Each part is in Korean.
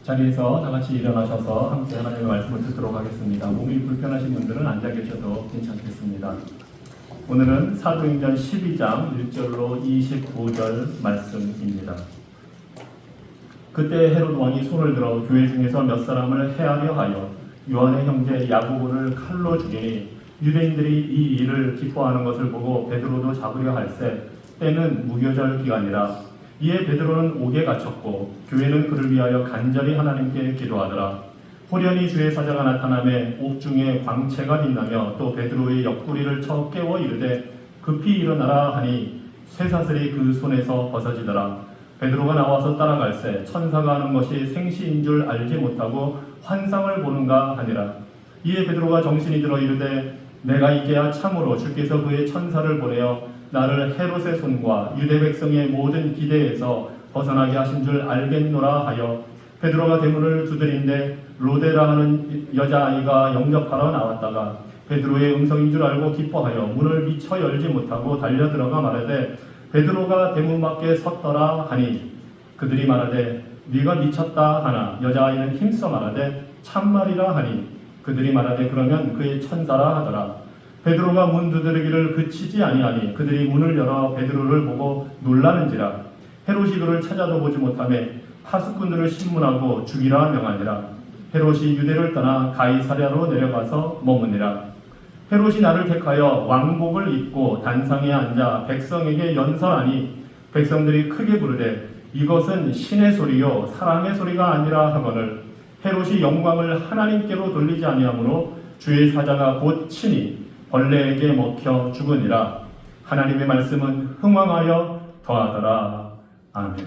자리에서 다 같이 일어나셔서 함께 하나님의 말씀을 듣도록 하겠습니다. 몸이 불편하신 분들은 앉아 계셔도 괜찮겠습니다. 오늘은 사도행전 12장 1절로 25절 말씀입니다. 그때 헤롯 왕이 손을 들어 교회 중에서 몇 사람을 해하려 하여 요한의 형제 야고보를 칼로 죽이니 유대인들이 이 일을 기뻐하는 것을 보고 베드로도 잡으려 할세 때는 무교절 기간이라. 이에 베드로는 옥에 갇혔고 교회는 그를 위하여 간절히 하나님께 기도하더라. 호련히 주의 사자가 나타나매 옥중에 광채가 빛나며 또 베드로의 옆구리를 쳐 깨워 이르되 급히 일어나라 하니 쇠사슬이 그 손에서 벗어지더라. 베드로가 나와서 따라갈새 천사가 하는 것이 생시인 줄 알지 못하고 환상을 보는가 하니라. 이에 베드로가 정신이 들어 이르되 내가 이제야 참으로 주께서 그의 천사를 보내어 나를 헤롯의 손과 유대 백성의 모든 기대에서 벗어나게 하신 줄 알겠노라 하여 베드로가 대문을 두드린데 로데라 하는 여자아이가 영접하러 나왔다가 베드로의 음성인 줄 알고 기뻐하여 문을 미처 열지 못하고 달려들어가 말하되 베드로가 대문 밖에 섰더라 하니 그들이 말하되 네가 미쳤다 하나 여자아이는 힘써 말하되 참말이라 하니 그들이 말하되 그러면 그의 천사라 하더라. 베드로가 문 두드리기를 그치지 아니하니 그들이 문을 열어 베드로를 보고 놀라는지라. 헤롯이 그를 찾아도 보지 못하매 파수꾼들을 신문하고 죽이라 명하니라. 헤롯이 유대를 떠나 가이사랴로 내려가서 머무니라. 헤롯이 나를 택하여 왕복을 입고 단상에 앉아 백성에게 연설하니 백성들이 크게 부르되 이것은 신의 소리요 사람의 소리가 아니라 하거늘 헤롯이 영광을 하나님께로 돌리지 아니하므로 주의 사자가 곧 친히 벌레에게 먹혀 죽으니라. 하나님의 말씀은 흥왕하여 더하더라. 아멘.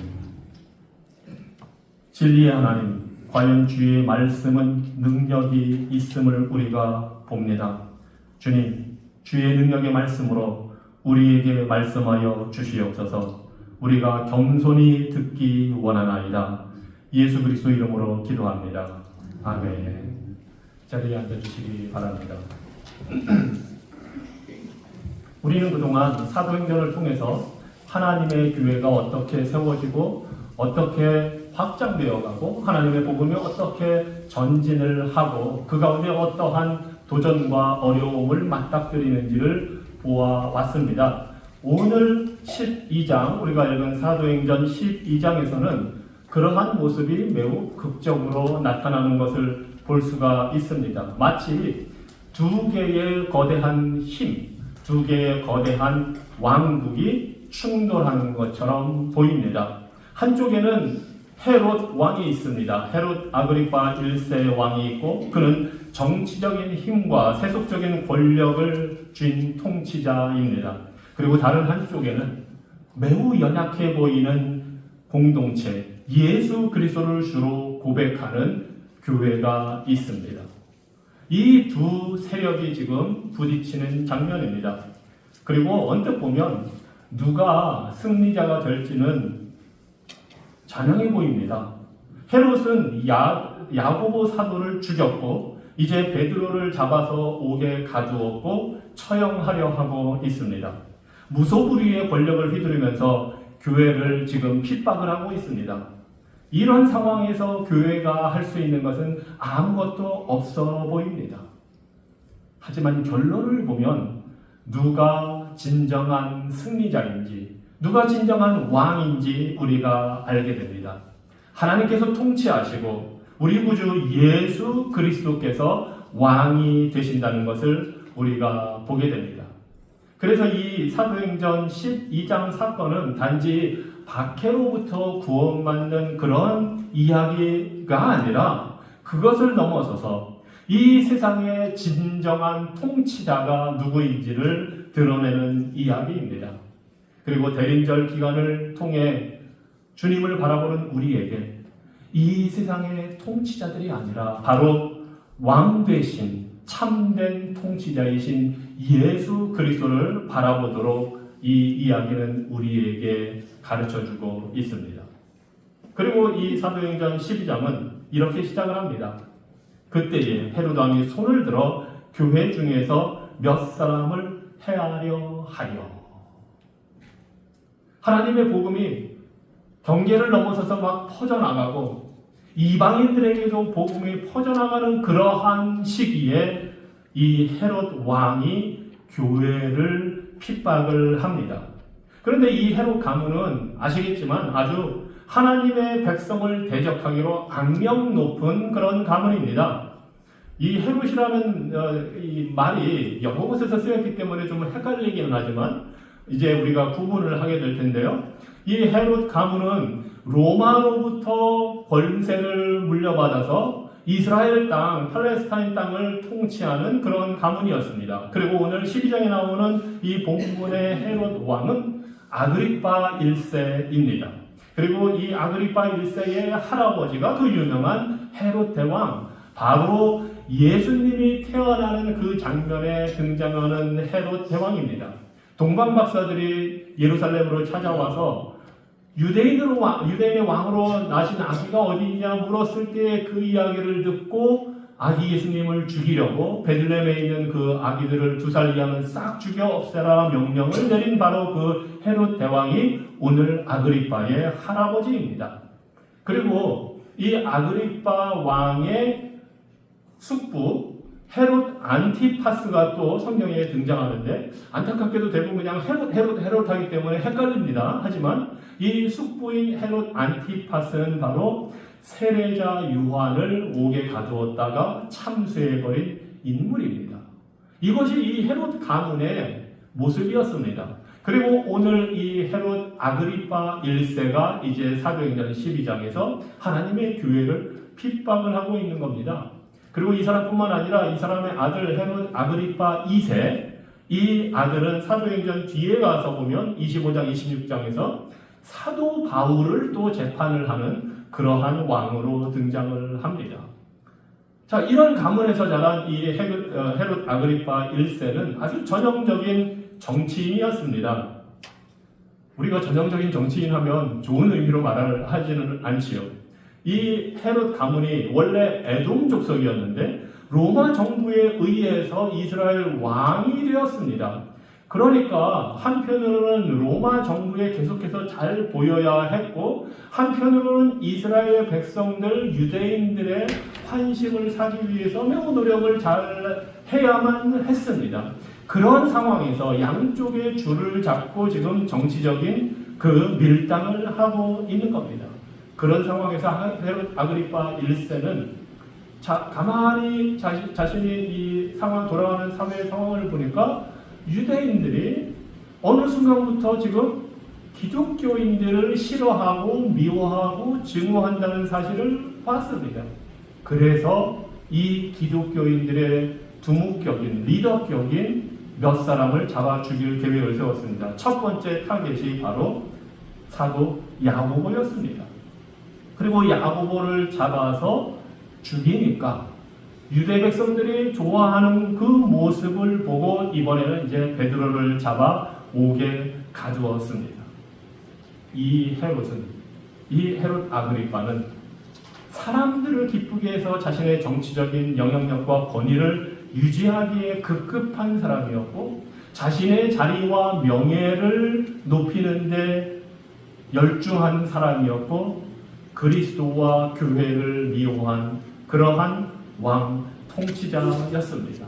진리의 하나님, 과연 주의 말씀은 능력이 있음을 우리가 봅니다. 주님, 주의 능력의 말씀으로 우리에게 말씀하여 주시옵소서. 우리가 겸손히 듣기 원하나이다. 예수 그리스도 이름으로 기도합니다. 아멘. 자리에 앉아주시기 바랍니다. 우리는 그동안 사도행전을 통해서 하나님의 교회가 어떻게 세워지고 어떻게 확장되어 가고 하나님의 복음이 어떻게 전진을 하고 그 가운데 어떠한 도전과 어려움을 맞닥뜨리는지를 보아왔습니다. 오늘 12장 우리가 읽은 사도행전 12장에서는 그러한 모습이 매우 극적으로 나타나는 것을 볼 수가 있습니다. 마치 두 개의 거대한 힘, 두 개의 거대한 왕국이 충돌하는 것처럼 보입니다. 한쪽에는 헤롯 왕이 있습니다. 헤롯 아그리파 1세 왕이 있고 그는 정치적인 힘과 세속적인 권력을 쥔 통치자입니다. 그리고 다른 한쪽에는 매우 연약해 보이는 공동체, 예수 그리스도를 주로 고백하는 교회가 있습니다. 이 두 세력이 지금 부딪히는 장면입니다. 그리고 언뜻 보면 누가 승리자가 될지는 잔향해 보입니다. 헤롯은 야고보 사도를 죽였고 이제 베드로를 잡아서 옥에 가두었고 처형하려 하고 있습니다. 무소불위의 권력을 휘두르면서 교회를 지금 핍박을 하고 있습니다. 이런 상황에서 교회가 할 수 있는 것은 아무것도 없어 보입니다. 하지만 결론을 보면 누가 진정한 승리자인지 누가 진정한 왕인지 우리가 알게 됩니다. 하나님께서 통치하시고 우리 구주 예수 그리스도께서 왕이 되신다는 것을 우리가 보게 됩니다. 그래서 이 사도행전 12장 사건은 단지 박해로부터 구원받는 그런 이야기가 아니라 그것을 넘어서서 이 세상의 진정한 통치자가 누구인지를 드러내는 이야기입니다. 그리고 대림절 기간을 통해 주님을 바라보는 우리에게 이 세상의 통치자들이 아니라 바로 왕 되신 참된 통치자이신 예수 그리스도를 바라보도록 이 이야기는 우리에게 가르쳐주고 있습니다. 그리고 이 사도행전 12장은 이렇게 시작을 합니다. 그때에 헤롯 왕이 손을 들어 교회 중에서 몇 사람을 해하려 하여. 하나님의 복음이 경계를 넘어서서 막 퍼져나가고 이방인들에게도 복음이 퍼져나가는 그러한 시기에 이 헤롯 왕이 교회를 핍박을 합니다. 그런데 이 헤롯 가문은 아시겠지만 아주 하나님의 백성을 대적하기로 악명 높은 그런 가문입니다. 이 헤롯이라는 이 말이 영어 곳에서 쓰였기 때문에 좀 헷갈리기는 하지만 이제 우리가 구분을 하게 될 텐데요. 이 헤롯 가문은 로마로부터 권세를 물려받아서 이스라엘 땅, 팔레스타인 땅을 통치하는 그런 가문이었습니다. 그리고 오늘 12장에 나오는 이 본문의 헤롯 왕은 아그리파 1세입니다. 그리고 이 아그리파 1세의 할아버지가 그 유명한 헤롯 대왕, 바로 예수님이 태어나는 그 장면에 등장하는 헤롯 대왕입니다. 동방 박사들이 예루살렘으로 찾아와서 유대인의 왕으로 나신 아기가 어디 있냐 물었을 때 그 이야기를 듣고 아기 예수님을 죽이려고 베들레헴에 있는 그 아기들을 2살 이하는 싹 죽여 없애라 명령을 내린 바로 그 헤롯 대왕이 오늘 아그리파의 할아버지입니다. 그리고 이 아그리파 왕의 숙부 헤롯 안티파스가 또 성경에 등장하는데 안타깝게도 대부분 그냥 헤롯 하기 때문에 헷갈립니다. 하지만 이 숙부인 헤롯 안티파스는 바로 세례자 요한을 옥에 가두었다가 참수해버린 인물입니다. 이것이 이 헤롯 가문의 모습이었습니다. 그리고 오늘 이 헤롯 아그리파 1세가 이제 사도행전 12장에서 하나님의 교회를 핍박을 하고 있는 겁니다. 그리고 이 사람뿐만 아니라 이 사람의 아들 헤롯 아그리파 2세, 이 아들은 사도행전 뒤에 가서 보면 25장, 26장에서 사도 바울을 또 재판을 하는 그러한 왕으로 등장을 합니다. 자, 이런 가문에서 자란 이 헤롯 아그리파 1세는 아주 전형적인 정치인이었습니다. 우리가 전형적인 정치인 하면 좋은 의미로 말을 하지는 않지요. 이 헤롯 가문이 원래 에돔 족속이었는데 로마 정부에 의해서 이스라엘 왕이 되었습니다. 그러니까 한편으로는 로마 정부에 계속해서 잘 보여야 했고 한편으로는 이스라엘 백성들, 유대인들의 환심을 사기 위해서 매우 노력을 잘 해야만 했습니다. 그런 상황에서 양쪽의 줄을 잡고 지금 정치적인 그 밀당을 하고 있는 겁니다. 그런 상황에서 헤롯 아그리파 1세는 가만히 자신이 이 상황, 돌아가는 사회의 상황을 보니까 유대인들이 어느 순간부터 지금 기독교인들을 싫어하고 미워하고 증오한다는 사실을 봤습니다. 그래서 이 기독교인들의 두목격인, 리더격인 몇 사람을 잡아 죽일 계획을 세웠습니다. 첫 번째 타겟이 바로 사도 야고보였습니다. 그리고 야고보를 잡아서 죽이니까 유대 백성들이 좋아하는 그 모습을 보고 이번에는 이제 베드로를 잡아 옥에 가두었습니다. 이 헤롯 아그리파는 사람들을 기쁘게 해서 자신의 정치적인 영향력과 권위를 유지하기에 급급한 사람이었고 자신의 자리와 명예를 높이는데 열중한 사람이었고 그리스도와 교회를 미워한 그러한 왕 통치자였습니다.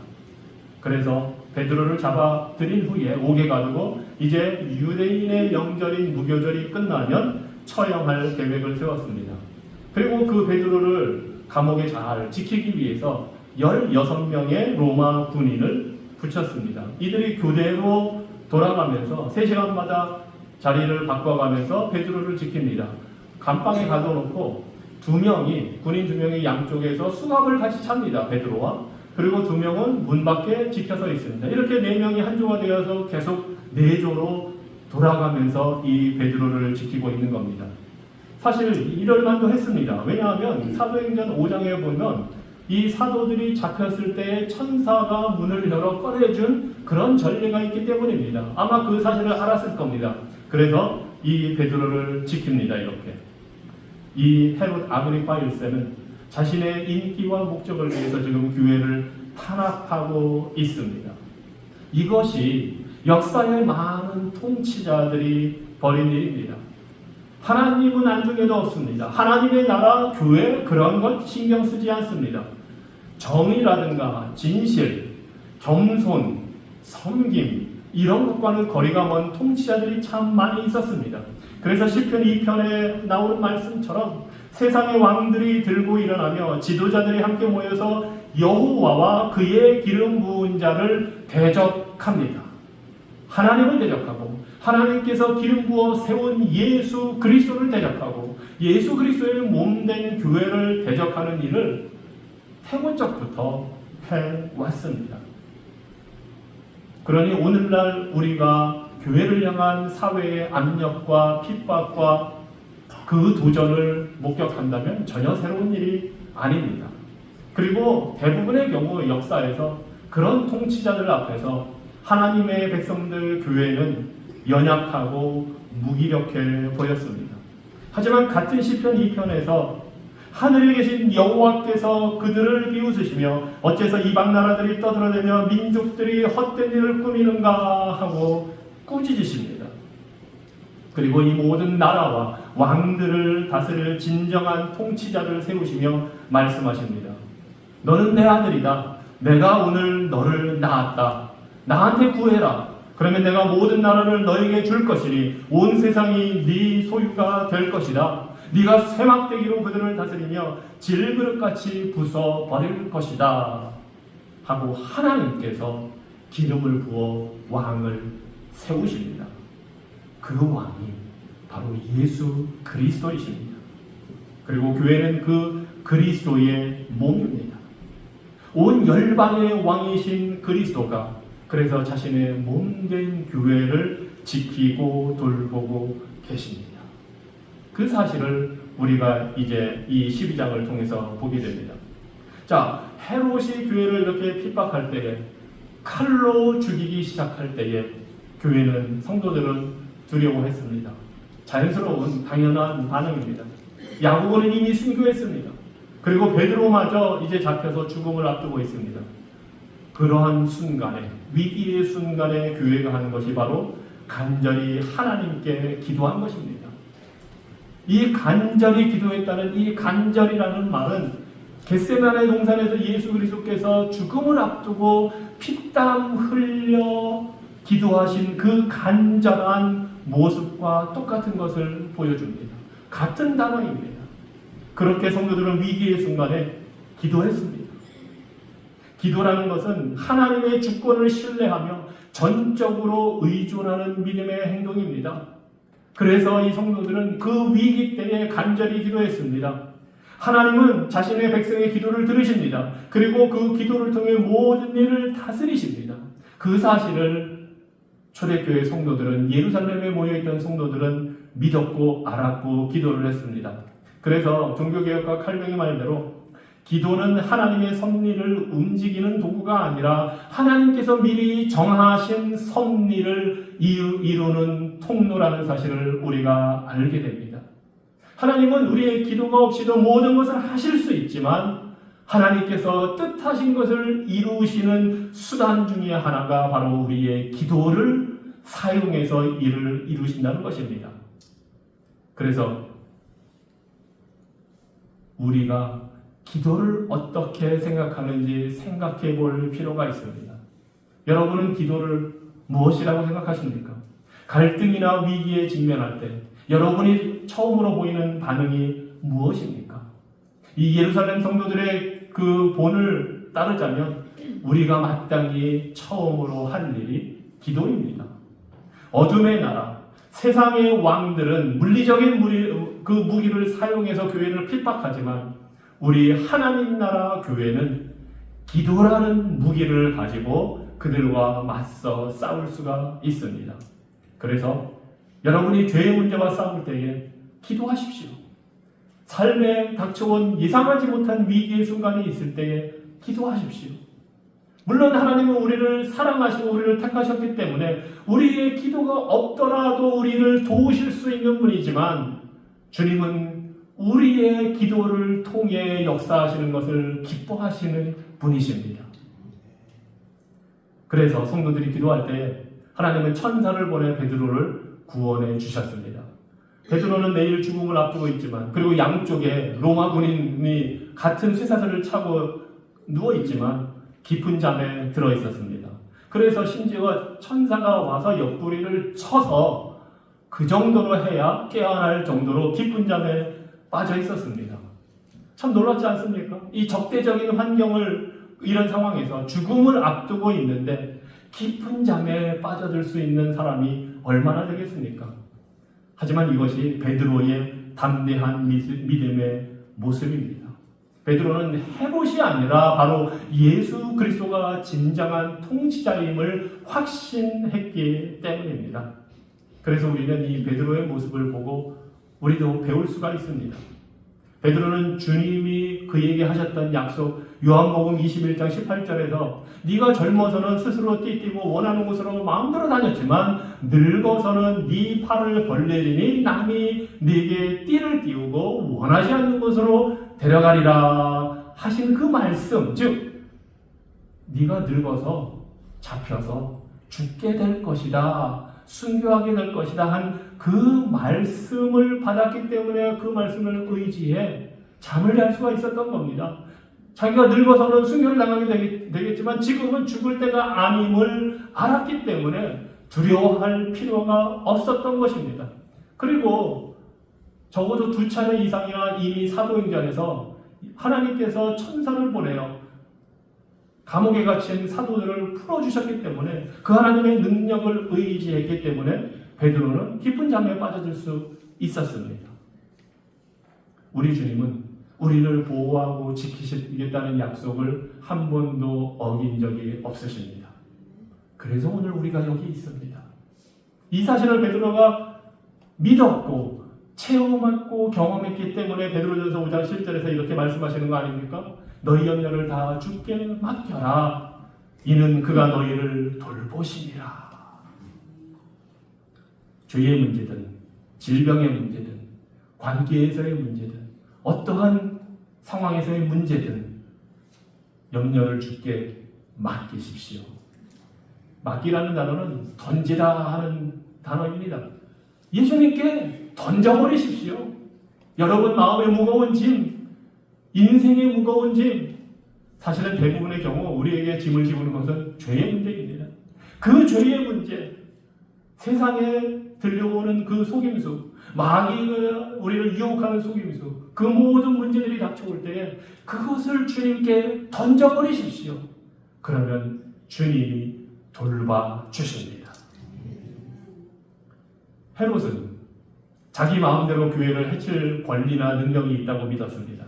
그래서 베드로를 잡아들인 후에 옥에 가두고 이제 유대인의 명절인 무교절이 끝나면 처형할 계획을 세웠습니다. 그리고 그 베드로를 감옥에 잘 지키기 위해서 16명의 로마 군인을 붙였습니다. 이들이 교대로 돌아가면서 3시간마다 자리를 바꿔가면서 베드로를 지킵니다. 감방에 가둬놓고 군인 2명이 양쪽에서 수갑을 같이 찹니다. 베드로와. 그리고 2명은 문 밖에 지켜서 있습니다. 이렇게 4명이 한 조가 되어서 계속 4조로 돌아가면서 이 베드로를 지키고 있는 겁니다. 사실 이럴 만도 했습니다. 왜냐하면 사도행전 5장에 보면 이 사도들이 잡혔을 때 천사가 문을 열어 꺼내준 그런 전례가 있기 때문입니다. 아마 그 사실을 알았을 겁니다. 그래서 이 베드로를 지킵니다. 이렇게. 이 헤롯 아그리파 1세는 자신의 인기와 목적을 위해서 지금 교회를 탄압하고 있습니다. 이것이 역사의 많은 통치자들이 벌인 일입니다. 하나님은 안중에도 없습니다. 하나님의 나라, 교회 그런 것 신경 쓰지 않습니다. 정의라든가 진실, 겸손, 섬김 이런 것과는 거리가 먼 통치자들이 참 많이 있었습니다. 그래서 시편 2편에 나오는 말씀처럼 세상의 왕들이 들고 일어나며 지도자들이 함께 모여서 여호와와 그의 기름 부은 자를 대적합니다. 하나님을 대적하고 하나님께서 기름 부어 세운 예수 그리스도를 대적하고 예수 그리스도의 몸된 교회를 대적하는 일을 태고적부터 해왔습니다. 그러니 오늘날 우리가 교회를 향한 사회의 압력과 핍박과 그 도전을 목격한다면 전혀 새로운 일이 아닙니다. 그리고 대부분의 경우 역사에서 그런 통치자들 앞에서 하나님의 백성들 교회는 연약하고 무기력해 보였습니다. 하지만 같은 시편 2편에서 하늘에 계신 여호와께서 그들을 비웃으시며 어째서 이방 나라들이 떠들어대며 민족들이 헛된 일을 꾸미는가 하고 꾸짖으십니다. 그리고 이 모든 나라와 왕들을 다스릴 진정한 통치자를 세우시며 말씀하십니다. 너는 내 아들이다. 내가 오늘 너를 낳았다. 나한테 구해라. 그러면 내가 모든 나라를 너에게 줄 것이니 온 세상이 네 소유가 될 것이다. 네가 쇠막대기로 그들을 다스리며 질그릇같이 부숴버릴 것이다. 하고 하나님께서 기름을 부어 왕을 세우십니다. 그 왕이 바로 예수 그리스도이십니다. 그리고 교회는 그 그리스도의 몸입니다. 온 열방의 왕이신 그리스도가 그래서 자신의 몸된 교회를 지키고 돌보고 계십니다. 그 사실을 우리가 이제 이 12장을 통해서 보게 됩니다. 자, 헤롯이 교회를 이렇게 핍박할 때에 칼로 죽이기 시작할 때에 교회는 성도들은 두려워했습니다. 자연스러운 당연한 반응입니다. 야고보는 이미 순교했습니다. 그리고 베드로마저 이제 잡혀서 죽음을 앞두고 있습니다. 그러한 순간에 위기의 순간에 교회가 하는 것이 바로 간절히 하나님께 기도한 것입니다. 이 간절히 기도했다는 이 간절이라는 말은 겟세마네 동산에서 예수 그리스도께서 죽음을 앞두고 피땀 흘려 기도하신 그 간절한 모습과 똑같은 것을 보여줍니다. 같은 단어입니다. 그렇게 성도들은 위기의 순간에 기도했습니다. 기도라는 것은 하나님의 주권을 신뢰하며 전적으로 의존하는 믿음의 행동입니다. 그래서 이 성도들은 그 위기 때에 간절히 기도했습니다. 하나님은 자신의 백성의 기도를 들으십니다. 그리고 그 기도를 통해 모든 일을 다스리십니다. 그 사실을 초대교회 성도들은, 예루살렘에 모여있던 성도들은 믿었고 알았고 기도를 했습니다. 그래서 종교개혁가 칼뱅의 말대로 기도는 하나님의 섭리를 움직이는 도구가 아니라 하나님께서 미리 정하신 섭리를 이루는 통로라는 사실을 우리가 알게 됩니다. 하나님은 우리의 기도가 없이도 모든 것을 하실 수 있지만 하나님께서 뜻하신 것을 이루시는 수단 중에 하나가 바로 우리의 기도를 사용해서 일을 이루신다는 것입니다. 그래서 우리가 기도를 어떻게 생각하는지 생각해 볼 필요가 있습니다. 여러분은 기도를 무엇이라고 생각하십니까? 갈등이나 위기에 직면할 때 여러분이 처음으로 보이는 반응이 무엇입니까? 이 예루살렘 성도들의 그 본을 따르자면 우리가 마땅히 처음으로 할 일이 기도입니다. 어둠의 나라, 세상의 왕들은 물리적인 무기를 사용해서 교회를 핍박하지만 우리 하나님 나라 교회는 기도라는 무기를 가지고 그들과 맞서 싸울 수가 있습니다. 그래서 여러분이 죄의 문제와 싸울 때에 기도하십시오. 삶에 닥쳐온 예상하지 못한 위기의 순간이 있을 때에 기도하십시오. 물론 하나님은 우리를 사랑하시고 우리를 택하셨기 때문에 우리의 기도가 없더라도 우리를 도우실 수 있는 분이지만 주님은 우리의 기도를 통해 역사하시는 것을 기뻐하시는 분이십니다. 그래서 성도들이 기도할 때 하나님은 천사를 보내 베드로를 구원해 주셨습니다. 베드로는 내일 죽음을 앞두고 있지만, 그리고 양쪽에 로마 군인이 같은 쇠사슬을 차고 누워 있지만 깊은 잠에 들어 있었습니다. 그래서 심지어 천사가 와서 옆구리를 쳐서 그 정도로 해야 깨어날 정도로 깊은 잠에 빠져 있었습니다. 참 놀랍지 않습니까? 이 적대적인 환경을, 이런 상황에서 죽음을 앞두고 있는데 깊은 잠에 빠져들 수 있는 사람이 얼마나 되겠습니까? 하지만 이것이 베드로의 담대한 믿음의 모습입니다. 베드로는 헤롯이 아니라 바로 예수 그리스도가 진정한 통치자임을 확신했기 때문입니다. 그래서 우리는 이 베드로의 모습을 보고 우리도 배울 수가 있습니다. 베드로는 주님이 그에게 하셨던 약속, 요한복음 21장 18절에서 네가 젊어서는 스스로 띠띠고 원하는 곳으로 마음대로 다녔지만 늙어서는 네 팔을 벌리리니 남이 네게 띠를 띄우고 원하지 않는 곳으로 데려가리라 하신 그 말씀, 즉 네가 늙어서 잡혀서 죽게 될 것이다, 순교하게 될 것이다 한 그 말씀을 받았기 때문에 그 말씀을 의지해 잠을 잘 수가 있었던 겁니다. 자기가 늙어서는 순교를 당하게 되겠지만 지금은 죽을 때가 아님을 알았기 때문에 두려워할 필요가 없었던 것입니다. 그리고 적어도 2차례 이상이나 이미 사도행전에서 하나님께서 천사를 보내어 감옥에 갇힌 사도들을 풀어주셨기 때문에 그 하나님의 능력을 의지했기 때문에 베드로는 깊은 잠에 빠져들 수 있었습니다. 우리 주님은 우리를 보호하고 지키시겠다는 약속을 한 번도 어긴 적이 없으십니다. 그래서 오늘 우리가 여기 있습니다. 이 사실을 베드로가 믿었고 체험했고 경험했기 때문에 베드로전서 5장 10절에서 이렇게 말씀하시는 거 아닙니까? 너희 염려를 다 주께 맡겨라. 이는 그가 너희를 돌보시리라. 죄의 문제든 질병의 문제든 관계에서의 문제든 어떠한 상황에서의 문제든 염려를 주께 맡기십시오. 맡기라는 단어는 던지라 하는 단어입니다. 예수님께 던져버리십시오. 여러분 마음에 무거운 짐, 인생의 무거운 짐, 사실은 대부분의 경우 우리에게 짐을 지우는 것은 죄의 문제입니다. 그 죄의 문제, 세상에 들려오는 그 속임수, 마귀가 우리를 유혹하는 속임수, 그 모든 문제들이 닥쳐올 때 그것을 주님께 던져버리십시오. 그러면 주님이 돌봐주십니다. 헤롯은 자기 마음대로 교회를 해칠 권리나 능력이 있다고 믿었습니다.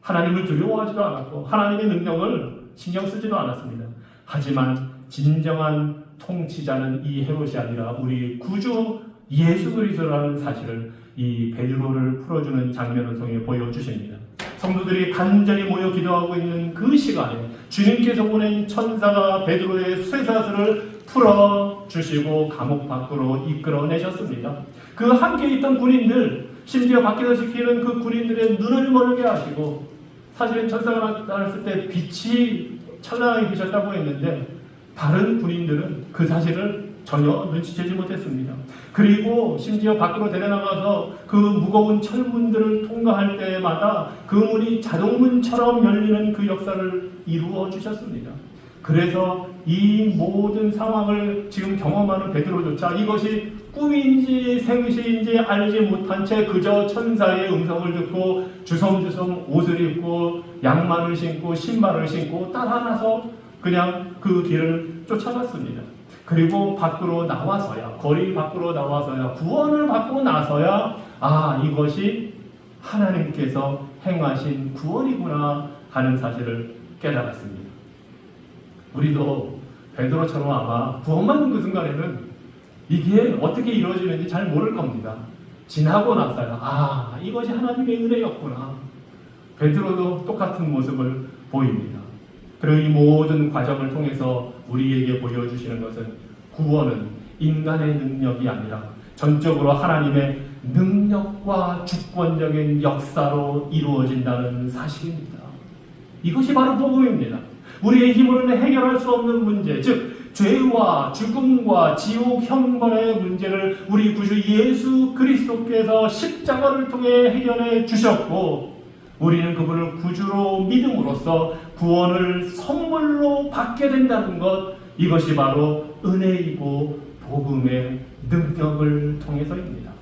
하나님을 두려워하지도 않았고 하나님의 능력을 신경 쓰지도 않았습니다. 하지만 진정한 통치자는 이 헤롯이 아니라 우리 구주 예수 그리스도라는 사실을 이 베드로를 풀어주는 장면을 통해 보여주십니다. 성도들이 간절히 모여 기도하고 있는 그 시간에 주님께서 보낸 천사가 베드로의 쇠사슬을 풀어주시고 감옥 밖으로 이끌어내셨습니다. 그 함께 있던 군인들, 심지어 밖에서 지키는 그 군인들의 눈을 멀게 하시고, 사실은 천사가 나타났을 때 빛이 찬란하게 비쳤다고 했는데 다른 군인들은 그 사실을 전혀 눈치채지 못했습니다. 그리고 심지어 밖으로 데려나가서 그 무거운 철문들을 통과할 때마다 그 문이 자동문처럼 열리는 그 역사를 이루어 주셨습니다. 그래서 이 모든 상황을 지금 경험하는 베드로조차 이것이 꿈인지 생시인지 알지 못한 채 그저 천사의 음성을 듣고 주섬주섬 옷을 입고 양말을 신고 신발을 신고 따라 나서 그냥 그 길을 쫓아갔습니다. 그리고 밖으로 나와서야, 거리 밖으로 나와서야, 구원을 받고 나서야 이것이 하나님께서 행하신 구원이구나 하는 사실을 깨달았습니다. 우리도 베드로처럼 아마 구원받는 그 순간에는 이게 어떻게 이루어지는지 잘 모를 겁니다. 지나고 나서야 이것이 하나님의 은혜였구나. 베드로도 똑같은 모습을 보입니다. 그리고 이 모든 과정을 통해서 우리에게 보여주시는 것은 구원은 인간의 능력이 아니라 전적으로 하나님의 능력과 주권적인 역사로 이루어진다는 사실입니다. 이것이 바로 복음입니다. 우리의 힘으로는 해결할 수 없는 문제, 즉 죄와 죽음과 지옥 형벌의 문제를 우리 구주 예수 그리스도께서 십자가를 통해 해결해 주셨고, 우리는 그분을 구주로 믿음으로써 구원을 선물로 받게 된다는 것, 이것이 바로 은혜이고 복음의 능력을 통해서입니다.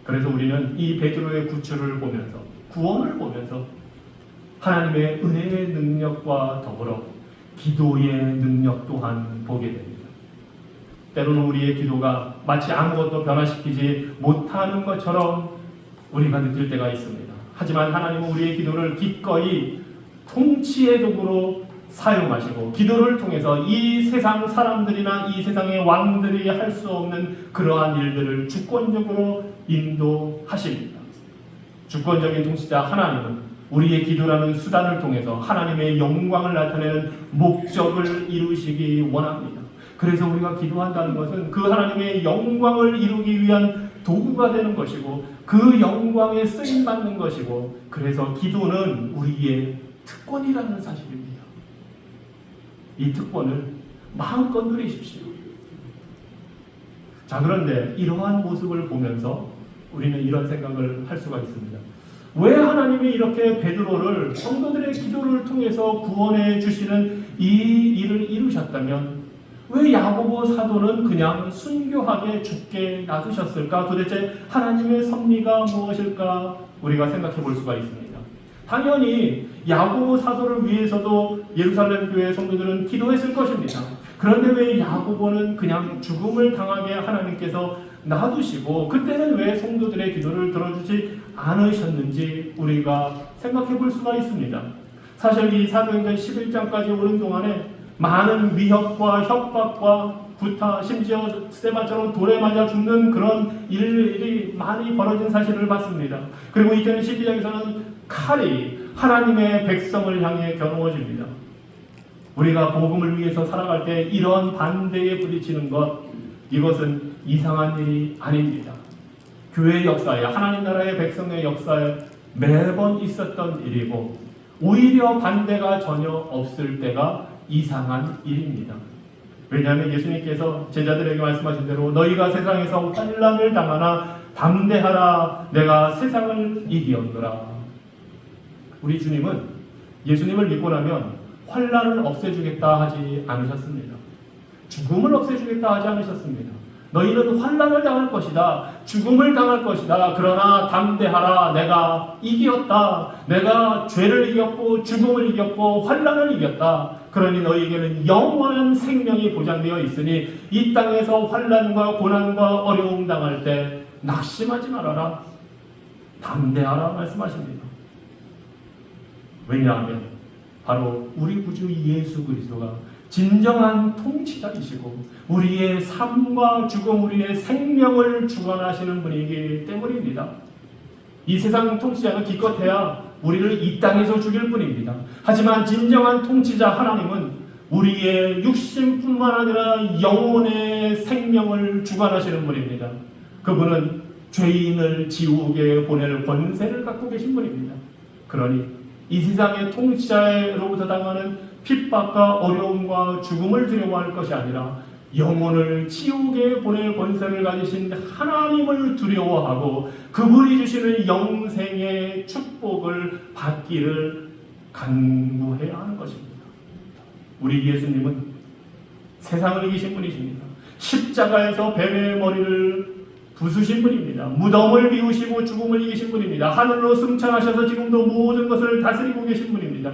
그래서 우리는 이 베드로의 구출을 보면서, 구원을 보면서 하나님의 은혜의 능력과 더불어 기도의 능력 또한 보게 됩니다. 때로는 우리의 기도가 마치 아무것도 변화시키지 못하는 것처럼 우리가 느낄 때가 있습니다. 하지만 하나님은 우리의 기도를 기꺼이 통치의 도구로 사용하시고, 기도를 통해서 이 세상 사람들이나 이 세상의 왕들이 할 수 없는 그러한 일들을 주권적으로 인도하십니다. 주권적인 통치자 하나님은 우리의 기도라는 수단을 통해서 하나님의 영광을 나타내는 목적을 이루시기 원합니다. 그래서 우리가 기도한다는 것은 그 하나님의 영광을 이루기 위한 도구가 되는 것이고, 그 영광에 쓰임받는 것이고, 그래서 기도는 우리의 특권이라는 사실입니다. 이 특권을 마음껏 누리십시오. 자, 그런데 이러한 모습을 보면서 우리는 이런 생각을 할 수가 있습니다. 왜 하나님이 이렇게 베드로를 성도들의 기도를 통해서 구원해 주시는 이 일을 이루셨다면 왜 야고보 사도는 그냥 순교하게 죽게 놔두셨을까? 도대체 하나님의 섭리가 무엇일까? 우리가 생각해 볼 수가 있습니다. 당연히 야고보 사도를 위해서도 예루살렘 교회 성도들은 기도했을 것입니다. 그런데 왜 야고보는 그냥 죽음을 당하게 하나님께서 놔두시고, 그때는 왜 성도들의 기도를 들어주지 않으셨는지 우리가 생각해 볼 수가 있습니다. 사실 이 사도행전 11장까지 오는 동안에 많은 위협과 협박과 구타, 심지어 스데반처럼 돌에 맞아 죽는 그런 일들이 많이 벌어진 사실을 봤습니다. 그리고 이제는 12장에서는 칼이 하나님의 백성을 향해 겨누어집니다. 우리가 복음을 위해서 살아갈 때 이런 반대에 부딪히는 것, 이것은 이상한 일이 아닙니다. 교회의 역사에, 하나님 나라의 백성의 역사에 매번 있었던 일이고, 오히려 반대가 전혀 없을 때가 이상한 일입니다. 왜냐하면 예수님께서 제자들에게 말씀하신 대로 너희가 세상에서 환난을 당하나 담대하라, 내가 세상을 이기었노라. 우리 주님은 예수님을 믿고 나면 환난을 없애주겠다 하지 않으셨습니다. 죽음을 없애주겠다 하지 않으셨습니다. 너희는 환난을 당할 것이다, 죽음을 당할 것이다. 그러나 담대하라, 내가 이겼다. 내가 죄를 이겼고 죽음을 이겼고 환난을 이겼다. 그러니 너희에게는 영원한 생명이 보장되어 있으니 이 땅에서 환난과 고난과 어려움 당할 때 낙심하지 말아라, 담대하라 말씀하십니다. 왜냐하면 바로 우리 구주 예수 그리스도가 진정한 통치자이시고 우리의 삶과 죽음, 우리의 생명을 주관하시는 분이기 때문입니다. 이 세상 통치자는 기껏해야 우리를 이 땅에서 죽일 뿐입니다. 하지만 진정한 통치자 하나님은 우리의 육신뿐만 아니라 영혼의 생명을 주관하시는 분입니다. 그분은 죄인을 지옥에 보낼 권세를 갖고 계신 분입니다. 그러니 이 세상의 통치자로부터 당하는 핍박과 어려움과 죽음을 두려워할 것이 아니라 영혼을 지옥에 보낼 권세를 가지신 하나님을 두려워하고 그분이 주시는 영생의 축복을 받기를 간구해야 하는 것입니다. 우리 예수님은 세상을 이기신 분이십니다. 십자가에서 뱀의 머리를 부수신 분입니다. 무덤을 비우시고 죽음을 이기신 분입니다. 하늘로 승천하셔서 지금도 모든 것을 다스리고 계신 분입니다.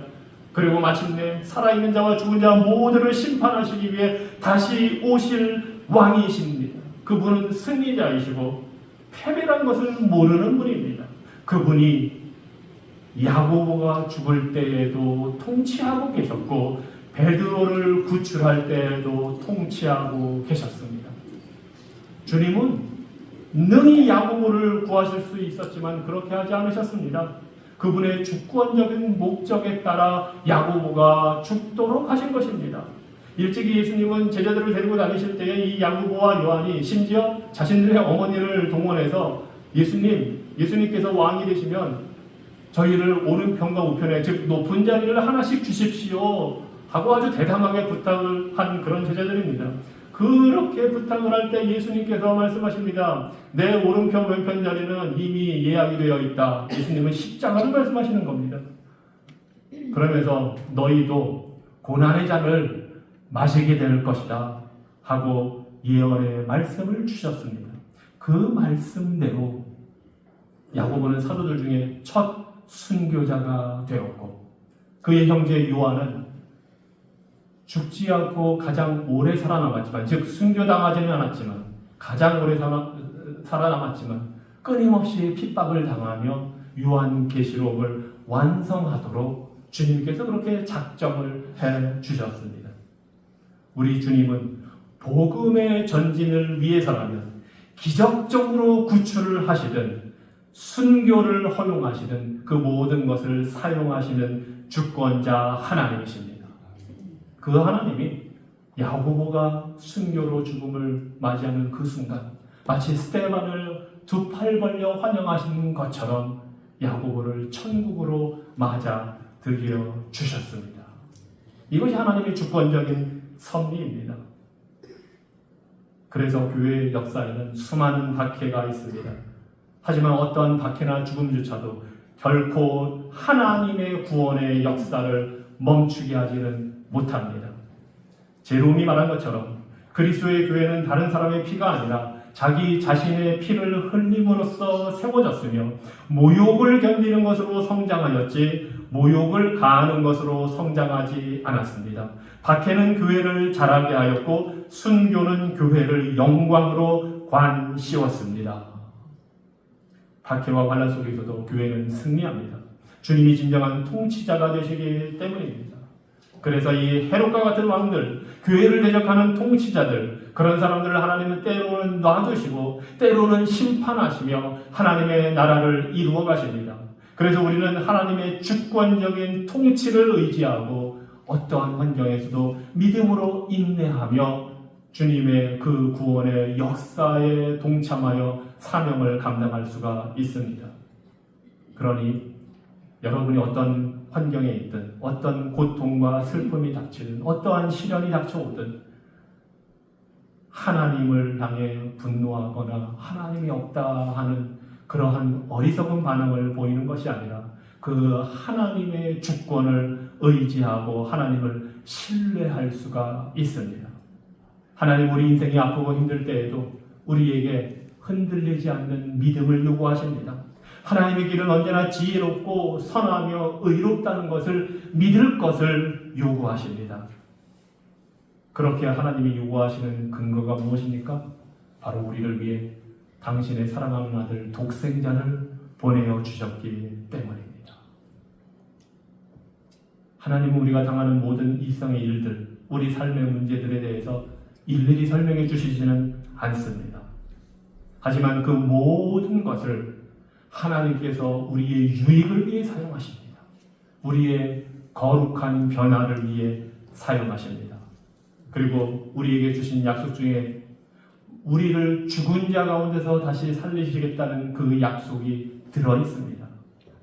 그리고 마침내 살아있는 자와 죽은 자 모두를 심판하시기 위해 다시 오실 왕이십니다. 그분은 승리자이시고 패배란 것을 모르는 분입니다. 그분이 야고보가 죽을 때에도 통치하고 계셨고 베드로를 구출할 때에도 통치하고 계셨습니다. 주님은 능히 야고보를 구하실 수 있었지만 그렇게 하지 않으셨습니다. 그분의 주권적인 목적에 따라 야고보가 죽도록 하신 것입니다. 일찍이 예수님은 제자들을 데리고 다니실 때에 이 야고보와 요한이 심지어 자신들의 어머니를 동원해서 예수님께서 왕이 되시면 저희를 오른편과 우편에, 즉 높은 자리를 하나씩 주십시오 하고 아주 대담하게 부탁을 한 그런 제자들입니다. 그렇게 부탁을 할 때 예수님께서 말씀하십니다. 내 오른편 왼편 자리는 이미 예약이 되어 있다. 예수님은 십자가를 말씀하시는 겁니다. 그러면서 너희도 고난의 잔을 마시게 될 것이다 하고 예언의 말씀을 주셨습니다. 그 말씀대로 야고보는 사도들 중에 첫 순교자가 되었고, 그의 형제 요한은 죽지 않고 가장 오래 살아남았지만, 즉 순교당하지는 않았지만 가장 오래 살아남았지만 끊임없이 핍박을 당하며 요한계시록을 완성하도록 주님께서 그렇게 작정을 해 주셨습니다. 우리 주님은 복음의 전진을 위해서라면 기적적으로 구출을 하시든 순교를 허용하시든 그 모든 것을 사용하시는 주권자 하나님이십니다. 그 하나님이 야고보가 순교로 죽음을 맞이하는 그 순간 마치 스데반을 두 팔 벌려 환영하신 것처럼 야고보를 천국으로 맞아 들여 주셨습니다. 이것이 하나님의 주권적인 섭리입니다. 그래서 교회의 역사에는 수많은 박해가 있습니다. 하지만 어떠한 박해나 죽음조차도 결코 하나님의 구원의 역사를 멈추게 하지는 못합니다. 제롬이 말한 것처럼 그리스도의 교회는 다른 사람의 피가 아니라 자기 자신의 피를 흘림으로써 세워졌으며 모욕을 견디는 것으로 성장하였지 모욕을 가하는 것으로 성장하지 않았습니다. 박해는 교회를 자라게 하였고 순교는 교회를 영광으로 관씌웠습니다. 박해와 환난 속에서도 교회는 승리합니다. 주님이 진정한 통치자가 되시기 때문입니다. 그래서 이 헤롯과 같은 왕들, 교회를 대적하는 통치자들, 그런 사람들을 하나님은 때로는 놔두시고 때로는 심판하시며 하나님의 나라를 이루어 가십니다. 그래서 우리는 하나님의 주권적인 통치를 의지하고 어떠한 환경에서도 믿음으로 인내하며 주님의 그 구원의 역사에 동참하여 사명을 감당할 수가 있습니다. 그러니 여러분이 어떤 환경에 있든 어떤 고통과 슬픔이 닥치든 어떠한 시련이 닥쳐오든 하나님을 향해 분노하거나 하나님이 없다 하는 그러한 어리석은 반응을 보이는 것이 아니라 그 하나님의 주권을 의지하고 하나님을 신뢰할 수가 있습니다. 하나님 우리 인생이 아프고 힘들 때에도 우리에게 흔들리지 않는 믿음을 요구하십니다. 하나님의 길은 언제나 지혜롭고 선하며 의롭다는 것을 믿을 것을 요구하십니다. 그렇게 하나님이 요구하시는 근거가 무엇입니까? 바로 우리를 위해 당신의 사랑하는 아들 독생자를 보내어 주셨기 때문입니다. 하나님은 우리가 당하는 모든 일상의 일들, 우리 삶의 문제들에 대해서 일일이 설명해 주시지는 않습니다. 하지만 그 모든 것을 하나님께서 우리의 유익을 위해 사용하십니다. 우리의 거룩한 변화를 위해 사용하십니다. 그리고 우리에게 주신 약속 중에 우리를 죽은 자 가운데서 다시 살리시겠다는 그 약속이 들어있습니다.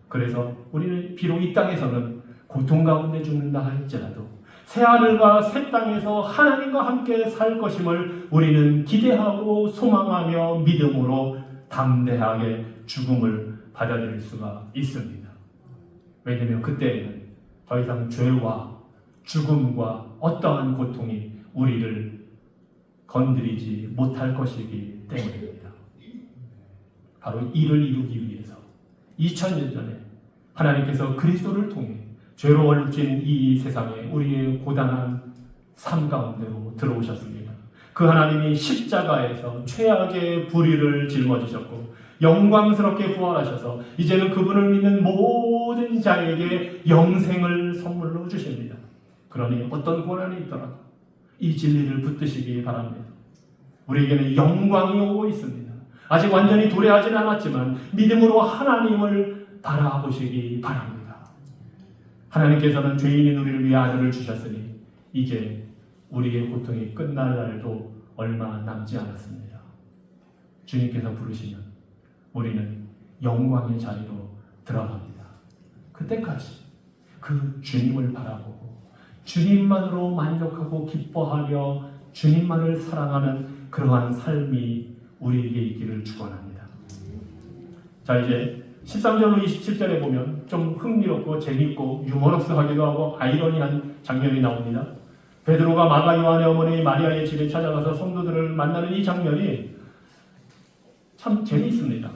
그래서 우리는 비록 이 땅에서는 고통 가운데 죽는다 할지라도 새하늘과 새 땅에서 하나님과 함께 살 것임을 우리는 기대하고 소망하며 믿음으로 담대하게 죽음을 받아들일 수가 있습니다. 왜냐하면 그때에는 더 이상 죄와 죽음과 어떠한 고통이 우리를 건드리지 못할 것이기 때문입니다. 바로 이를 이루기 위해서 2000년 전에 하나님께서 그리스도를 통해 죄로 얼룩진 이 세상에 우리의 고단한 삶 가운데로 들어오셨습니다. 그 하나님이 십자가에서 최악의 불의를 짊어지셨고 영광스럽게 부활하셔서 이제는 그분을 믿는 모든 자에게 영생을 선물로 주십니다. 그러니 어떤 고난이 있더라도 이 진리를 붙드시기 바랍니다. 우리에게는 영광이 오고 있습니다. 아직 완전히 도래하지는 않았지만 믿음으로 하나님을 바라보시기 바랍니다. 하나님께서는 죄인인 우리를 위해 아들을 주셨으니 이제 우리의 고통이 끝날 날도 얼마 남지 않았습니다. 주님께서 부르시면 우리는 영광의 자리로 들어갑니다. 그때까지 그 주님을 바라보고 주님만으로 만족하고 기뻐하며 주님만을 사랑하는 그러한 삶이 우리에게 있기를 축원합니다. 자, 이제 13절로 27절에 보면 좀 흥미롭고 재밌고 유머러스하기도 하고 아이러니한 장면이 나옵니다. 베드로가 마가 요한의 어머니 마리아의 집에 찾아가서 성도들을 만나는 이 장면이 참 재미있습니다.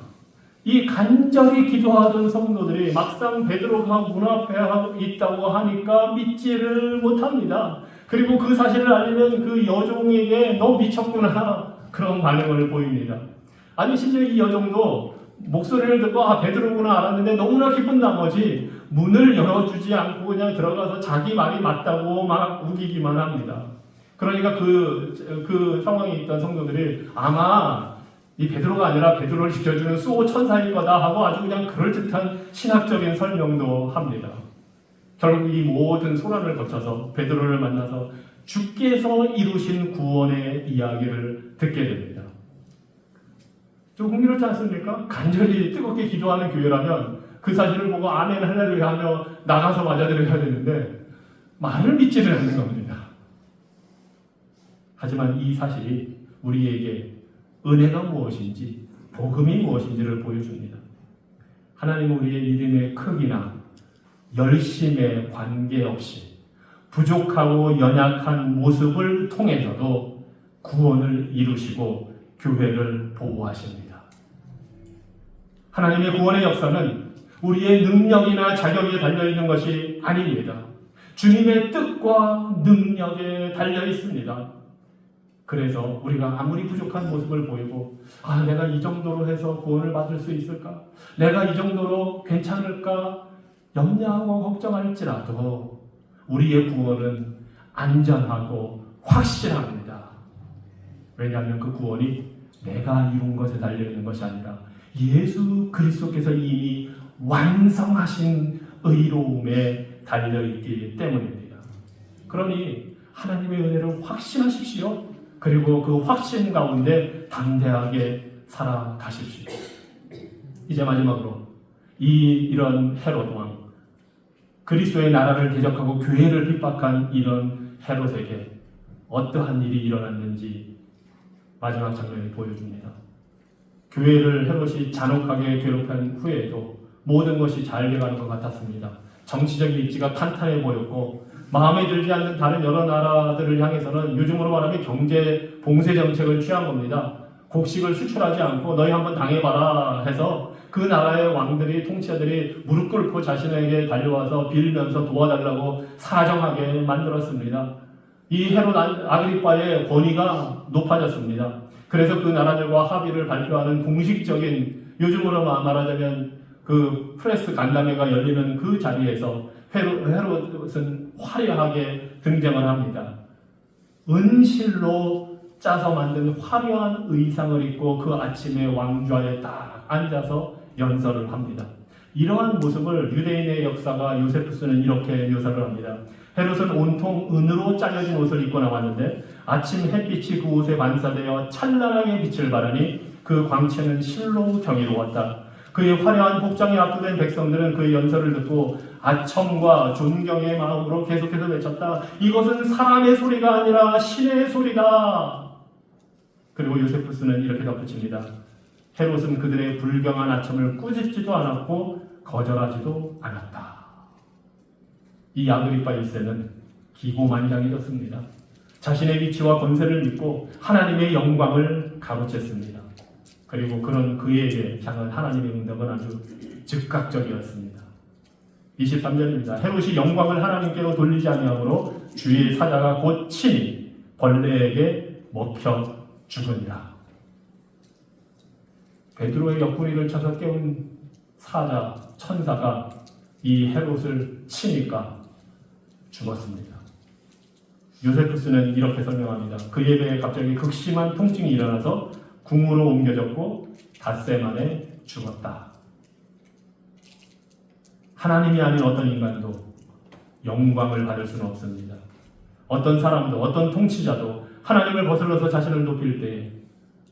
이 간절히 기도하던 성도들이 막상 베드로가 문 앞에 있다고 하니까 믿지를 못합니다. 그리고 그 사실을 알리는 그 여종에게 너 미쳤구나 그런 반응을 보입니다. 아니 심지어 이 여종도 목소리를 듣고 베드로구나 알았는데 너무나 기쁜 나머지 문을 열어주지 않고 그냥 들어가서 자기 말이 맞다고 막 우기기만 합니다. 그러니까 그 상황에 있던 성도들이 아마 이 베드로가 아니라 베드로를 지켜주는 수호 천사일 거다 하고 아주 그냥 그럴듯한 신학적인 설명도 합니다. 결국 이 모든 소란을 거쳐서 베드로를 만나서 주께서 이루신 구원의 이야기를 듣게 됩니다. 좀 흥미롭지 않습니까? 간절히 뜨겁게 기도하는 교회라면 그 사실을 보고 아멘 할렐루야 하며 나가서 맞아들여야 되는데 말을 믿지를 않는 겁니다. 하지만 이 사실이 우리에게 은혜가 무엇인지 복음이 무엇인지를 보여줍니다. 하나님은 우리의 믿음의 크기나 열심에 관계없이 부족하고 연약한 모습을 통해서도 구원을 이루시고 교회를 보호하십니다. 하나님의 구원의 역사는 우리의 능력이나 자격에 달려있는 것이 아닙니다. 주님의 뜻과 능력에 달려 있습니다. 그래서 우리가 아무리 부족한 모습을 보이고 내가 이 정도로 해서 구원을 받을 수 있을까? 내가 이 정도로 괜찮을까? 염려하고 걱정할지라도 우리의 구원은 안전하고 확실합니다. 왜냐하면 그 구원이 내가 이룬 것에 달려있는 것이 아니라 예수 그리스도께서 이미 완성하신 의로움에 달려있기 때문입니다. 그러니 하나님의 은혜를 확신하십시오. 그리고 그 확신 가운데 담대하게 살아가십시오. 이제 마지막으로 이런 헤롯 왕, 그리스도의 나라를 대적하고 교회를 핍박한 이런 헤롯에게 어떠한 일이 일어났는지 마지막 장면이 보여줍니다. 교회를 헤롯이 잔혹하게 괴롭힌 후에도 모든 것이 잘 돼가는 것 같았습니다. 정치적인 입지가 탄탄해 보였고 마음에 들지 않는 다른 여러 나라들을 향해서는 요즘으로 말하면 경제 봉쇄 정책을 취한 겁니다. 곡식을 수출하지 않고 너희 한번 당해봐라 해서 그 나라의 왕들이 통치자들이 무릎 꿇고 자신에게 달려와서 빌면서 도와달라고 사정하게 만들었습니다. 이 헤롯 아그리빠의 권위가 높아졌습니다. 그래서 그 나라들과 합의를 발표하는 공식적인 요즘으로 말하자면 그 프레스 간담회가 열리는 그 자리에서 헤롯은 화려하게 등장을 합니다. 은실로 짜서 만든 화려한 의상을 입고 그 아침에 왕좌에 딱 앉아서 연설을 합니다. 이러한 모습을 유대인의 역사가 요세푸스는 이렇게 묘사를 합니다. 헤롯은 온통 은으로 짜여진 옷을 입고 나왔는데 아침 햇빛이 그 옷에 반사되어 찬란하게 빛을 발하니 그 광채는 실로 경이로웠다. 그의 화려한 복장에 압도된 백성들은 그의 연설을 듣고 아첨과 존경의 마음으로 계속해서 외쳤다. 이것은 사람의 소리가 아니라 신의 소리다. 그리고 요세푸스는 이렇게 덧붙입니다. 헤롯은 그들의 불경한 아첨을 꾸짖지도 않았고 거절하지도 않았다. 이 아그리빠 1세는 기고만장해졌습니다. 자신의 위치와 권세를 믿고 하나님의 영광을 가로챘습니다. 그리고 그런 그에게 향한 하나님의 응답은 아주 즉각적이었습니다. 23절입니다. 헤롯이 영광을 하나님께로 돌리지 아니하므로 주의 사자가 곧 친히 벌레에게 먹혀 죽으니라. 베드로의 옆구리를 쳐서 깨운 사자, 천사가 이 헤롯을 치니까 죽었습니다. 요세푸스는 이렇게 설명합니다. 그의 배에 갑자기 극심한 통증이 일어나서 궁으로 옮겨졌고 닷새 만에 죽었다. 하나님이 아닌 어떤 인간도 영광을 받을 수는 없습니다. 어떤 사람도 어떤 통치자도 하나님을 거슬러서 자신을 높일 때에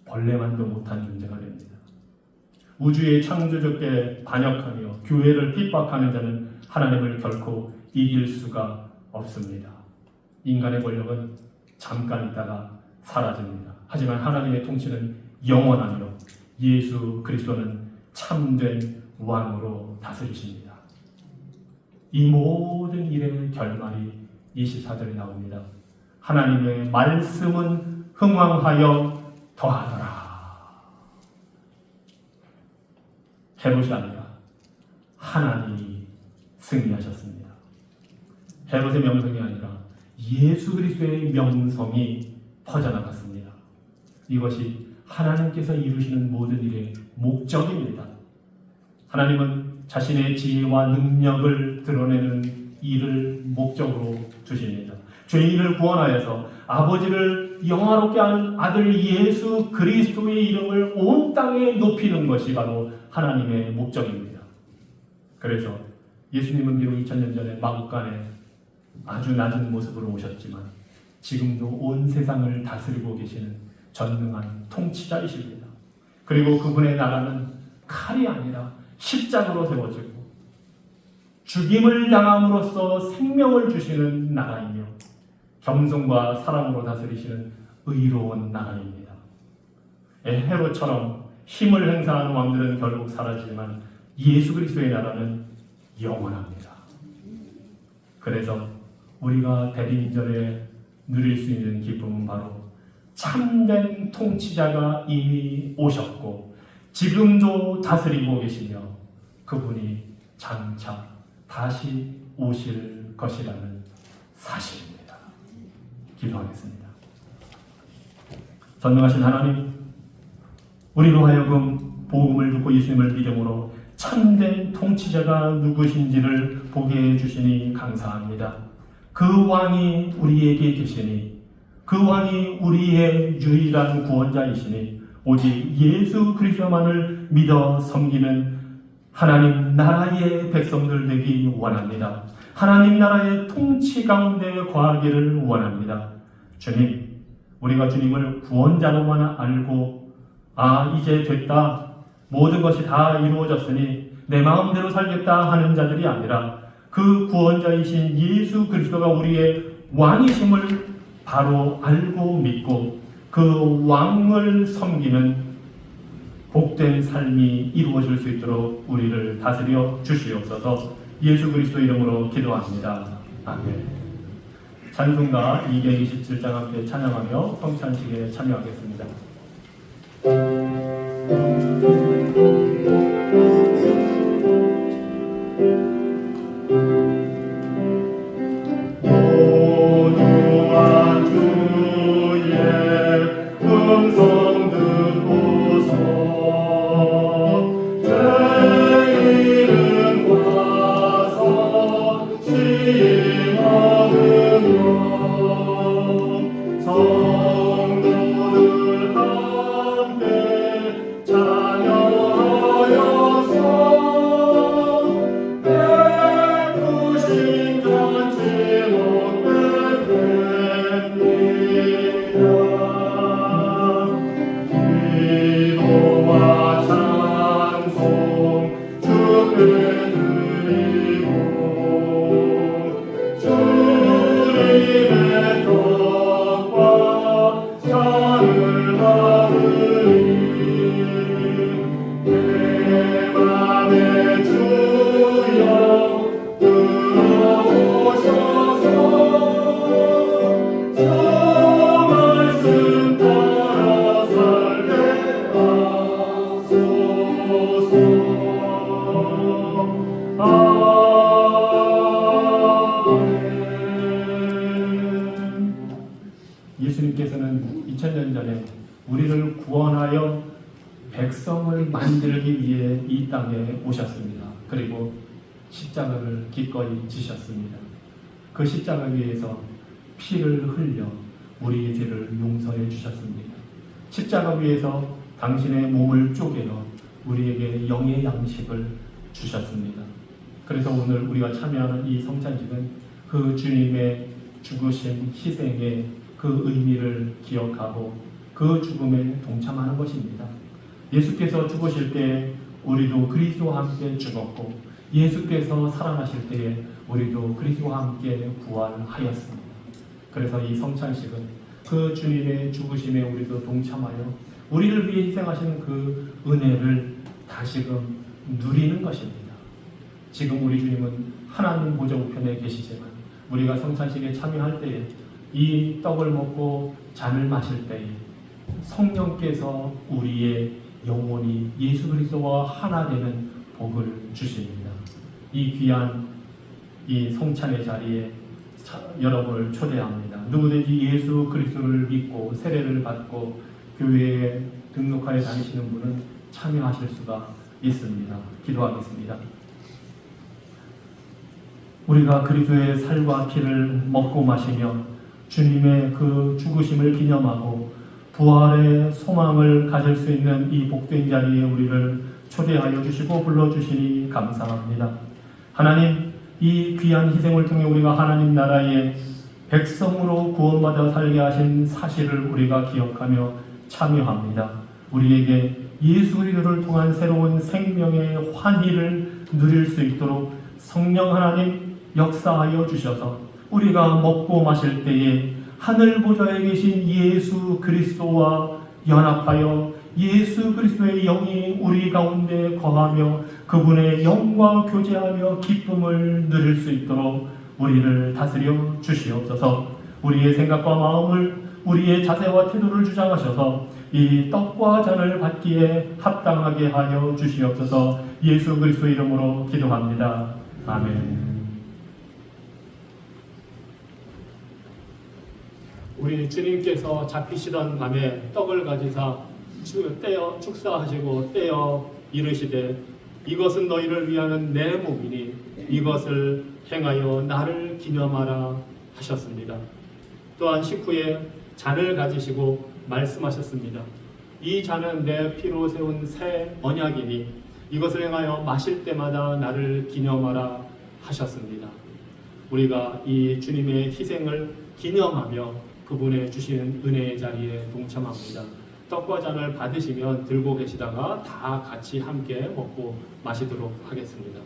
벌레만도 못한 존재가 됩니다. 우주의 창조주께 반역하며 교회를 핍박하는 자는 하나님을 결코 이길 수가 없습니다. 인간의 권력은 잠깐 있다가 사라집니다. 하지만 하나님의 통치는 영원하며 예수 그리스도는 참된 왕으로 다스리십니다. 이 모든 일의 결말이 24절에 나옵니다. 하나님의 말씀은 흥왕하여 더하더라. 헤롯이 아니라 하나님이 승리하셨습니다. 헤롯의 명성이 아니라 예수 그리스도의 명성이 퍼져나갔습니다. 이것이 하나님께서 이루시는 모든 일의 목적입니다. 하나님은 자신의 지혜와 능력을 드러내는 일을 목적으로 두십니다. 죄인을 구원하여서 아버지를 영화롭게 하는 아들 예수 그리스도의 이름을 온 땅에 높이는 것이 바로 하나님의 목적입니다. 그래서 예수님은 비록 2000년 전에 마국간에 아주 낮은 모습으로 오셨지만 지금도 온 세상을 다스리고 계시는 전능한 통치자이십니다. 그리고 그분의 나라는 칼이 아니라 십자가로 세워지고 죽임을 당함으로써 생명을 주시는 나라이며 겸손과 사랑으로 다스리시는 의로운 나라입니다. 헤롯처럼 힘을 행사하는 왕들은 결국 사라지지만 예수 그리스도의 나라는 영원합니다. 그래서 우리가 대림절에 누릴 수 있는 기쁨은 바로 참된 통치자가 이미 오셨고 지금도 다스리고 계시며 그분이 장차 다시 오실 것이라는 사실입니다. 기도하겠습니다. 전능하신 하나님, 우리로 하여금 복음을 듣고 예수님을 믿음으로 참된 통치자가 누구신지를 보게 해주시니 감사합니다. 그 왕이 우리에게 계시니 그 왕이 우리의 유일한 구원자이시니 오직 예수 그리스도만을 믿어 섬기는 하나님 나라의 백성들 되기 원합니다. 하나님 나라의 통치 가운데 거하기를 원합니다. 주님, 우리가 주님을 구원자로만 알고 이제 됐다, 모든 것이 다 이루어졌으니 내 마음대로 살겠다 하는 자들이 아니라 그 구원자이신 예수 그리스도가 우리의 왕이심을 바로 알고 믿고 그 왕을 섬기는 복된 삶이 이루어질 수 있도록 우리를 다스려 주시옵소서. 예수 그리스도 이름으로 기도합니다. 아멘. 찬송가 227장 함께 찬양하며 성찬식에 참여하겠습니다. 예수님께서는 2000년 전에 우리를 구원하여 백성을 만들기 위해 이 땅에 오셨습니다. 그리고 십자가를 기꺼이 지셨습니다. 그 십자가 위에서 피를 흘려 우리의 죄를 용서해 주셨습니다. 십자가 위에서 당신의 몸을 쪼개어 우리에게 영의 양식을 주셨습니다. 그래서 오늘 우리가 참여하는 이 성찬식은 그 주님의 죽으심, 희생의 그 의미를 기억하고 그 죽음에 동참하는 것입니다. 예수께서 죽으실 때 우리도 그리스도와 함께 죽었고 예수께서 살아나실 때에 우리도 그리스도와 함께 부활하였습니다. 그래서 이 성찬식은 그 주님의 죽으심에 우리도 동참하여 우리를 위해 희생하신 그 은혜를 다시금 누리는 것입니다. 지금 우리 주님은 하나님 보좌 우편에 계시지만 우리가 성찬식에 참여할 때에 이 떡을 먹고 잔을 마실 때에 성령께서 우리의 영혼이 예수 그리스도와 하나 되는 복을 주십니다. 이 귀한 이 성찬의 자리에 여러분을 초대합니다. 누구든지 예수 그리스도를 믿고 세례를 받고 교회에 등록하여 다니시는 분은 참여하실 수가 있습니다. 기도하겠습니다. 우리가 그리스도의 살과 피를 먹고 마시며 주님의 그 죽으심을 기념하고 부활의 소망을 가질 수 있는 이 복된 자리에 우리를 초대하여 주시고 불러주시니 감사합니다. 하나님, 이 귀한 희생을 통해 우리가 하나님 나라의 백성으로 구원받아 살게 하신 사실을 우리가 기억하며 참여합니다. 우리에게 예수 그리스도를 통한 새로운 생명의 환희를 누릴 수 있도록 성령 하나님 역사하여 주셔서 우리가 먹고 마실 때에 하늘 보좌에 계신 예수 그리스도와 연합하여 예수 그리스도의 영이 우리 가운데 거하며 그분의 영과 교제하며 기쁨을 누릴 수 있도록 우리를 다스려 주시옵소서. 우리의 생각과 마음을 우리의 자세와 태도를 주장하셔서 이 떡과 잔을 받기에 합당하게 하여 주시옵소서. 예수 그리스도 이름으로 기도합니다. 아멘. 우리 주님께서 잡히시던 밤에 떡을 가지사 떼어 축사하시고 떼어 이르시되 이것은 너희를 위하는 내 몸이니 이것을 행하여 나를 기념하라 하셨습니다. 또한 식후에 잔을 가지시고 말씀하셨습니다. 이 잔은 내 피로 세운 새 언약이니 이것을 행하여 마실 때마다 나를 기념하라 하셨습니다. 우리가 이 주님의 희생을 기념하며 그분의 주시는 은혜의 자리에 동참합니다. 떡과 잔을 받으시면 들고 계시다가 다 같이 함께 먹고 마시도록 하겠습니다.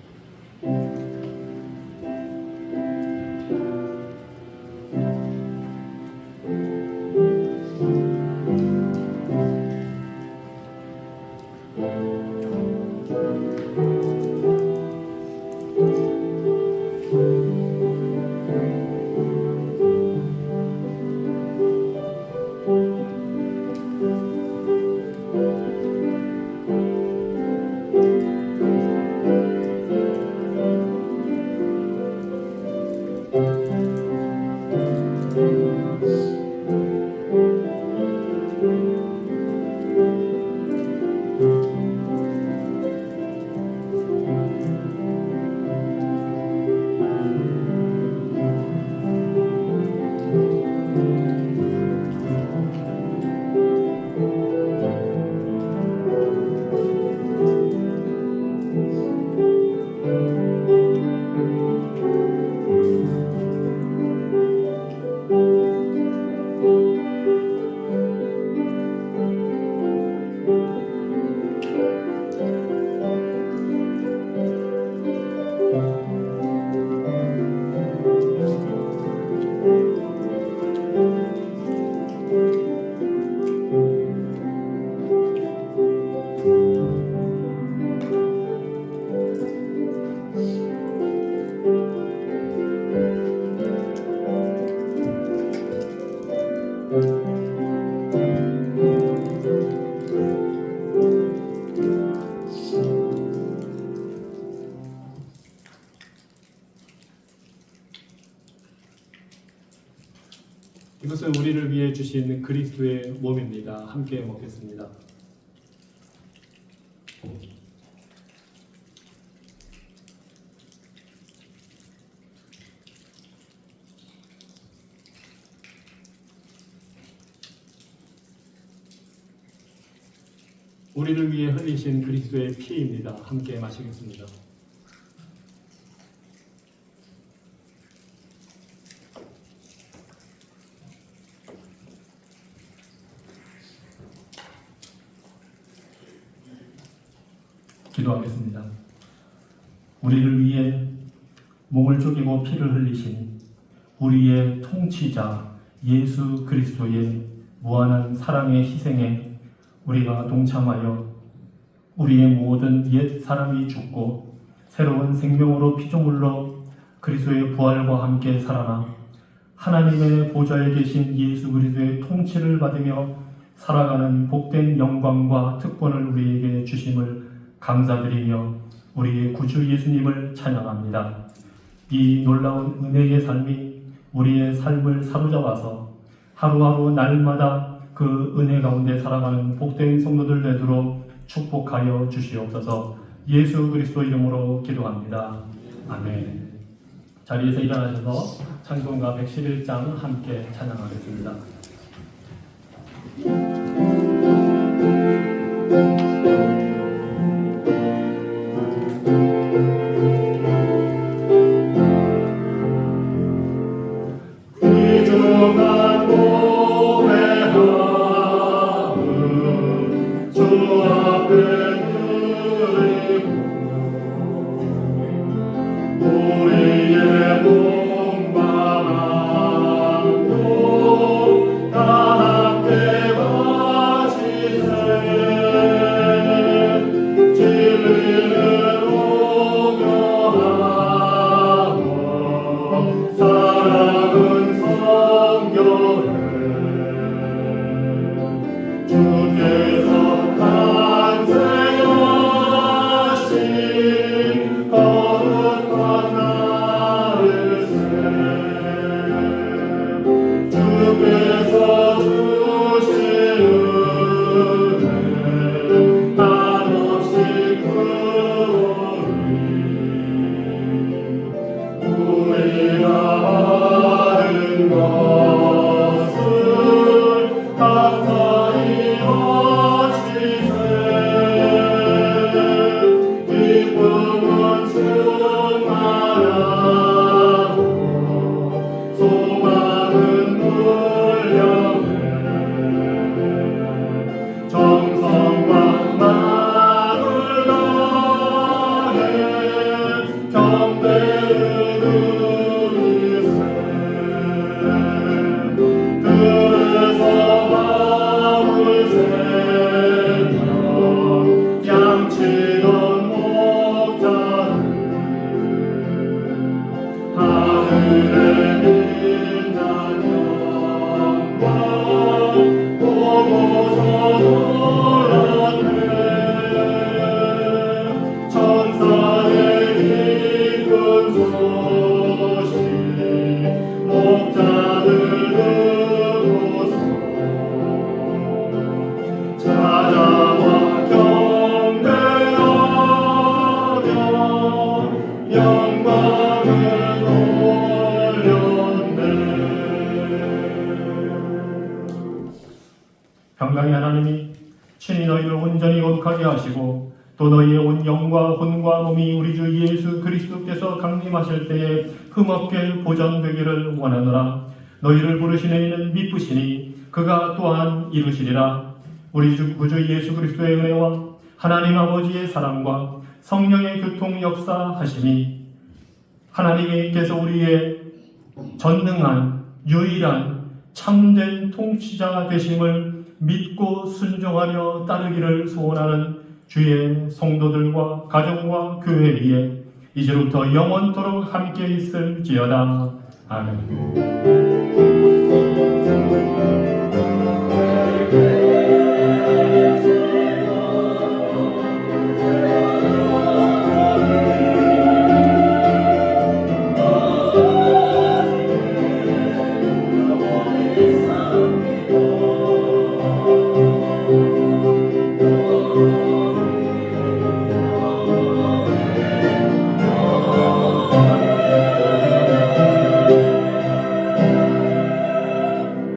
이것은 우리를 위해 주신 그리스도의 몸입니다. 함께 먹겠습니다. 우리를 위해 흘리신 그리스도의 피입니다. 함께 마시겠습니다. 기도하겠습니다. 우리를 위해 목을 쪼개고 피를 흘리신 우리의 통치자 예수 그리스도의 무한한 사랑의 희생에 우리가 동참하여 우리의 모든 옛 사람이 죽고 새로운 생명으로 피조물로 그리스도의 부활과 함께 살아나 하나님의 보좌에 계신 예수 그리스도의 통치를 받으며 살아가는 복된 영광과 특권을 우리에게 주심을 감사드리며 우리의 구주 예수님을 찬양합니다. 이 놀라운 은혜의 삶이 우리의 삶을 사로잡아서 하루하루 날마다 그 은혜 가운데 살아가는 복된 성도들 되도록 축복하여 주시옵소서. 예수 그리스도 이름으로 기도합니다. 아멘. 자리에서 일어나셔서 찬송가 111장 함께 찬양하겠습니다. 귀중한 몸의 마음 주 앞에 드리고 우리의 몸과 마음도 다 함께 바치세. 진리를 오묘하고 사랑은 성결해. 주께서 탄생하신 거룩한 나를 새 주께서 주신 은혜 한없이 크오니 우리가 받은 것을 감사히 바치세. 기쁨은 충만하고 소망은 불량해. 정성과 마음을 다해 경배를 드리세. 들에서 마음을 세며 양치던 목자들 하늘에 빛난 영광 보고서 놀랐네. 천사의 기쁜 소식 목자들 듣고서 찾아와 경배하며 영광을 돌렸네. 평강의 하나님이 친히 너희를 온전히 거룩하게 하시고 또 너희의 온 영과 혼과 몸이 우리 주 예수 그리스도께서 강림하실 때에 흠없게 보존되기를 원하노라. 너희를 부르신 이는 미쁘시니 그가 또한 이루시리라. 우리 주 구주 예수 그리스도의 은혜와 하나님 아버지의 사랑과 성령의 교통 역사하심이 하나님께서 우리의 전능한 유일한 참된 통치자 되심을 믿고 순종하며 따르기를 소원하는 주의 성도들과 가정과 교회 위에 이제부터 영원토록 함께 있을지어다. 아멘.